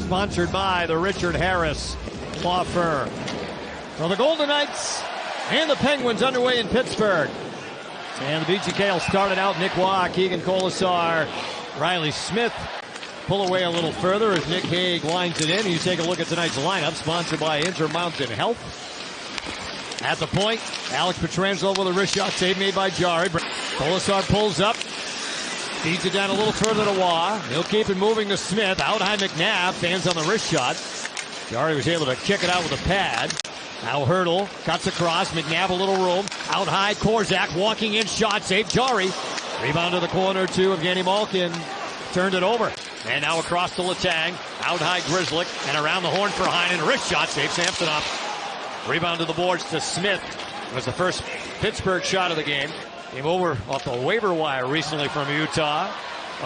sponsored by the Richard Harris Law Firm. So the Golden Knights and the Penguins underway in Pittsburgh. And the BGK will start it out. Nick Waugh, Keegan Colasar, Riley Smith pull away a little further as Nick Hague lines it in. You take a look at tonight's lineup, sponsored by Intermountain Health. At the point, Alex Pietrangelo with a wrist shot, save made by Jarry. Colasar pulls up, feeds it down a little further to Waugh. He'll keep it moving to Smith. Out high McNabb, fans on the wrist shot. Jarry was able to kick it out with a pad. Now Hurdle cuts across, McNabb a little room. Out high, Korzak walking in, shot, save Jarry. Rebound to the corner to Evgeny Malkin. Turned it over. And now across to Letang. Out high, Grzelcyk. And around the horn for Heinen. Wrist shot, save Samsonov. Rebound to the boards to Smith. It was the first Pittsburgh shot of the game. Came over off the waiver wire recently from Utah.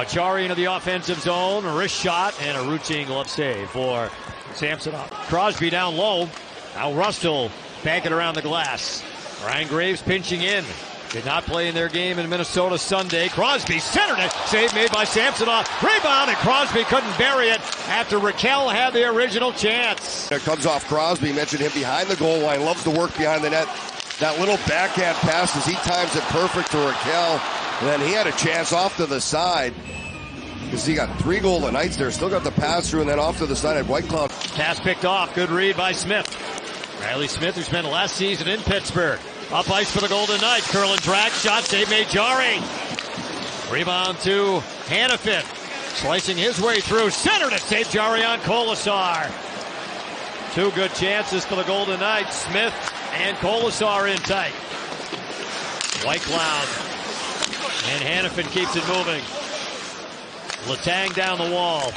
Jarry into the offensive zone. A wrist shot and a routine glove save for Samsonov. Crosby down low. Now Russell banking around the glass. Ryan Graves pinching in. Did not play in their game in Minnesota Sunday. Crosby centered it. Save made by Samsonov. Rebound, and Crosby couldn't bury it after Raquel had the original chance. It comes off Crosby. Mentioned him behind the goal line. Loves to work behind the net. That little backhand pass as he times it perfect to Raquel. And then he had a chance off to the side. Because he got 3 Golden Knights there. Still got the pass through and then off to the side at White Cloud. Pass picked off. Good read by Smith. Riley Smith, who spent last season in Pittsburgh. Up ice for the Golden Knights. Curl and drag. Shot save made Jarry. Rebound to Hannafin. Slicing his way through. Centered it. Save Jarry on Colasar. 2 good chances for the Golden Knights. Smith and Colasar in tight. White Cloud. And Hannafin keeps it moving. Letang down the wall.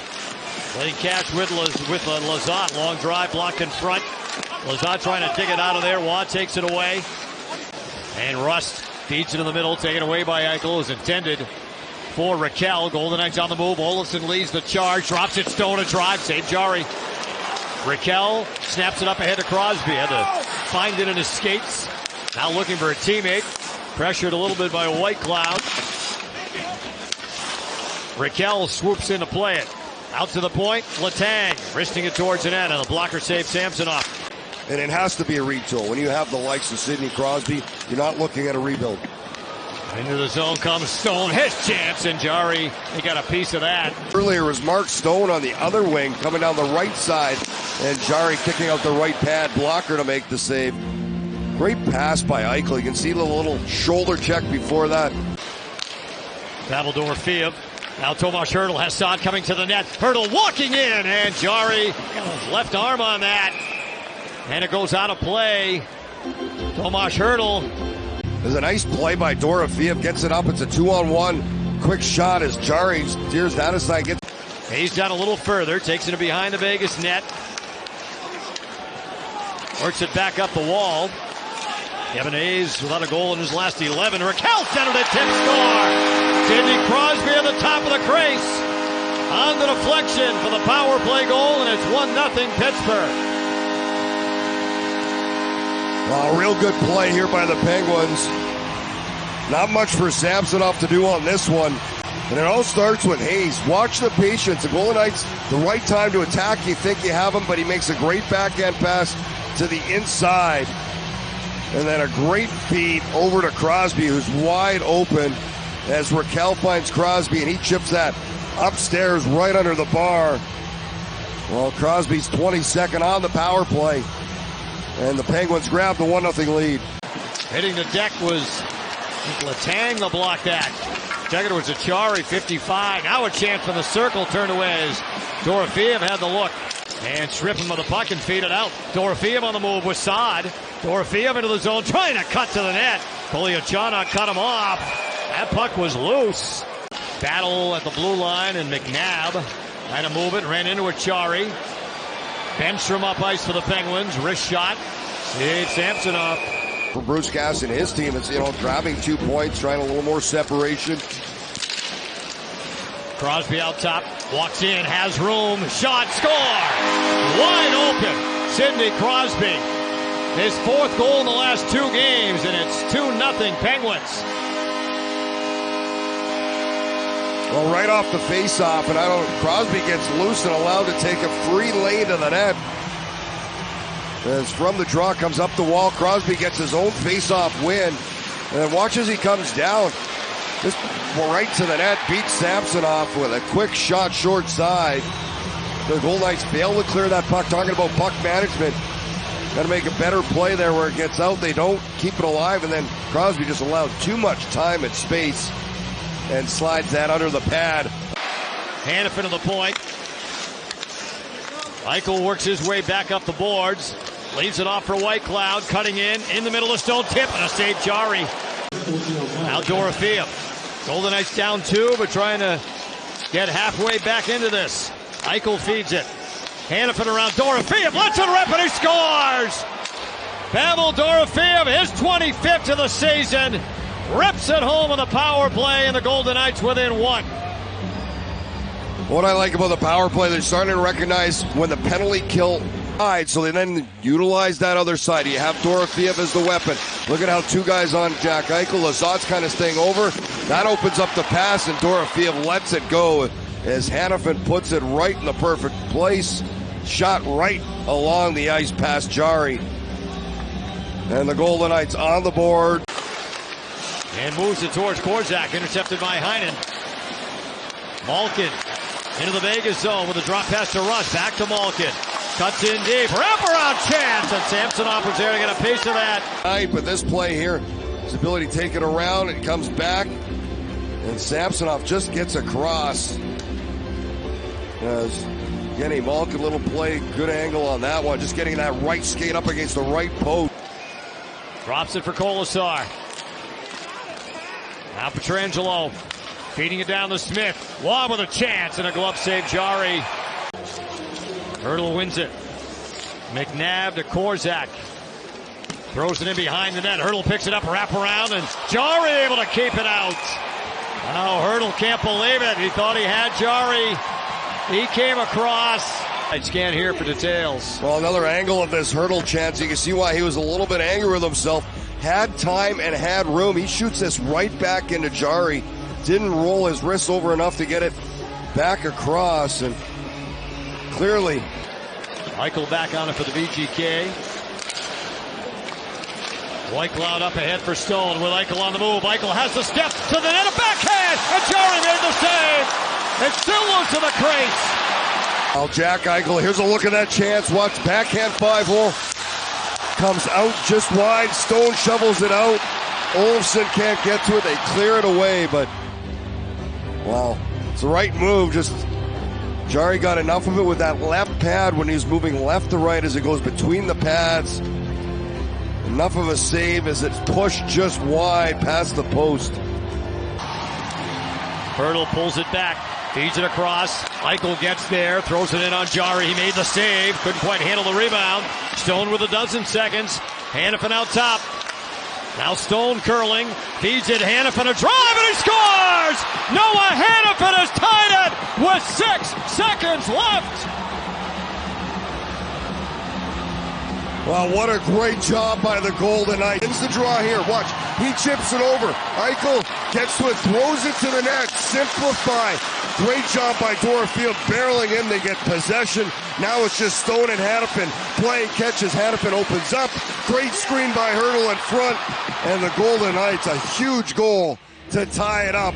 Playing catch with Lazat. Long drive blocked in front. Lazat trying to dig it out of there. Waugh takes it away. And Rust feeds it in the middle. Taken away by Eichel. Is intended for Raquel. Golden Knights on the move. Olofsson leads the charge. Drops it. Stone a drive. Save Jarry. Raquel snaps it up ahead to Crosby. Had to find it in his skates. Now looking for a teammate. Pressured a little bit by White Cloud. Raquel swoops in to play it. Out to the point, Letang, wristing it towards the net, and the blocker saves Samsonov. And it has to be a retool. When you have the likes of Sidney Crosby, you're not looking at a rebuild. Into the zone comes Stone, his chance, and Jarry, he got a piece of that. Earlier was Mark Stone on the other wing, coming down the right side, and Jarry kicking out the right pad, blocker to make the save. Great pass by Eichel. You can see the little shoulder check before that. Babaldor-Fiev. Now Tomas Hurdle has Saad coming to the net. Hurdle walking in, and Jarry left arm on that. And it goes out of play. Tomas Hurdle. There's a nice play by Dorofeev. Gets it up. It's a 2-on-1. Quick shot as Jarry steers down his side. He's down a little further. Takes it behind the Vegas net. Works it back up the wall. Kevin Hayes without a goal in his last 11. Raquel centered it, tip score. Sidney Crosby at the top of the crease. On the deflection for the power play goal, and it's 1-0 Pittsburgh. Well, real good play here by the Penguins. Not much for Samsonov to do on this one. And it all starts with Hayes. Watch the patience. The Golden Knights, the right time to attack. You think you have him, but he makes a great backhand pass to the inside. And then a great feed over to Crosby, who's wide open as Raquel finds Crosby, and he chips that upstairs right under the bar. Well, Crosby's 22nd on the power play, and the Penguins grab the 1-0 lead. Hitting the deck was Letang to block that. Second was Jarry, 55. Now a chance from the circle, turned away as Dorofeev had the look. And strip him of the puck and feed it out. Dorofeev on the move with Saad. Dorofeev into the zone, trying to cut to the net. Poliachana cut him off. That puck was loose. Battle at the blue line, and McNabb trying to move it, ran into a Jarry. Benstrom up ice for the Penguins. Wrist shot. Save Samsonov. For Bruce Cass and his team, it's, grabbing 2 points, trying a little more separation. Crosby out top, walks in, has room, shot, score! Wide open, Sidney Crosby. His 4th goal in the last 2 games, and it's 2-0 Penguins. Well, right off the face-off, and Crosby gets loose and allowed to take a free lane to the net. As from the draw comes up the wall, Crosby gets his own face-off win. And then watch as he comes down. Just right to the net, beats Samsonov with a quick shot short side. The Golden Knights fail to clear that puck. Talking about puck management. Got to make a better play there where it gets out. They don't keep it alive, and then Crosby just allowed too much time and space and slides that under the pad. Hanifin to the point. Eichel works his way back up the boards. Leaves it off for Whitecloud, cutting in the middle of Stone, tip, and a save, Jari. Now Dorofeev. Golden Knights down 2, but trying to get halfway back into this. Eichel feeds it. Hanifin around Dorofeev, lets it rip, and he scores! Pavel Dorofeev, his 25th of the season, rips it home on the power play, and the Golden Knights within 1. What I like about the power play, they're starting to recognize when the penalty kill side, so they then utilize that other side. You have Dorofeev as the weapon. Look at how 2 guys on Jack Eichel. Lazat's kind of staying over. That opens up the pass, and Dorofeev lets it go as Hanifin puts it right in the perfect place. Shot right along the ice past Jari. And the Golden Knights on the board. And moves it towards Korzak, intercepted by Heinen. Malkin into the Vegas zone with a drop pass to Russ. Back to Malkin. Cuts in deep. Wraparound chance. And Samsonov was there to get a piece of that. But this play here, his ability to take it around, it comes back. And Samsonov just gets across. Getting Malkin, little play, good angle on that one. Just getting that right skate up against the right post. Drops it for Kolasar. Now Pietrangelo feeding it down to Smith. Waugh with a chance and a glove save, Jari. Hurdle wins it. McNabb to Korzak. Throws it in behind the net. Hurdle picks it up, wrap around, and Jari able to keep it out. Oh, Hurdle can't believe it. He thought he had Jari. He came across. I scan here for details. Well, another angle of this Hurdle chance. You can see why he was a little bit angry with himself. Had time and had room. He shoots this right back into Jari. Didn't roll his wrist over enough to get it back across, and clearly Eichel back on it for the VGK. Whitecloud up ahead for Stone with Eichel on the move. Eichel has the step to the net, a backhand, and Jari made the save. It's still loose to the crease. Well, Jack Eichel, here's a look at that chance. Watch, backhand 5-hole. Comes out just wide. Stone shovels it out. Olofsson can't get to it. They clear it away, but wow, it's the right move. Just Jari got enough of it with that left pad when he's moving left to right as it goes between the pads. Enough of a save as it's pushed just wide past the post. Hurdle pulls it back, feeds it across. Eichel gets there, throws it in on Jari. He made the save, couldn't quite handle the rebound. Stone with a dozen seconds. Hanifin out top. Now Stone curling, feeds it, Hanifin a drive, and he scores! Noah Hanifin has tied it with 6 seconds left. Wow, what a great job by the Golden Knights. Ends the draw here, watch, he chips it over. Eichel gets to it, throws it to the net, simplify. Great job by Dorofeev, barreling in, they get possession. Now it's just Stone and Hanifin. Play, catches, Hanifin opens up. Great screen by Hurdle in front. And the Golden Knights, a huge goal to tie it up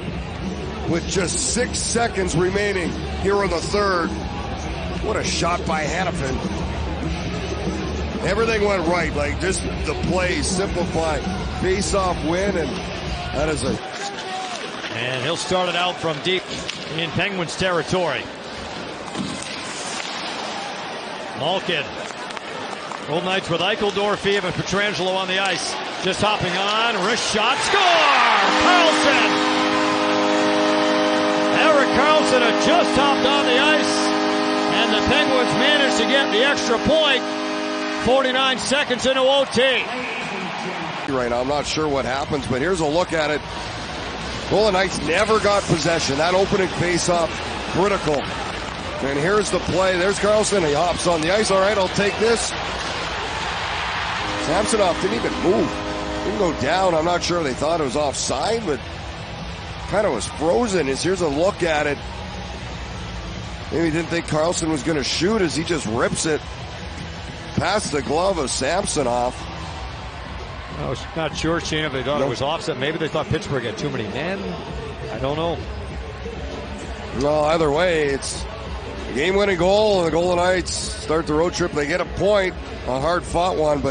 with just 6 seconds remaining here in the third. What a shot by Hanifin. Everything went right, like just the play, simplify, face-off win, and that is a... And he'll start it out from deep in Penguins territory. Malkin. Golden Knights with Eichel, Dorofeev, and Pietrangelo on the ice. Just hopping on, wrist shot, score! Carlson! Erik Karlsson had just hopped on the ice, and the Penguins managed to get the extra point. 49 seconds into OT. Right now, I'm not sure what happens, but here's a look at it. Golden Knights never got possession. That opening face-off, critical. And here's the play. There's Karlsson. He hops on the ice. All right, I'll take this. Samsonov didn't even move. Didn't go down. I'm not sure they thought it was offside, but kind of was frozen. Here's a look at it. Maybe he didn't think Carlson was going to shoot as he just rips it past the glove of Samsonov. I was not sure, Shane, if they thought it was offset. Maybe they thought Pittsburgh had too many men. I don't know. Well, either way, it's a game-winning goal, and the Golden Knights start the road trip. They get a point, a hard-fought one, but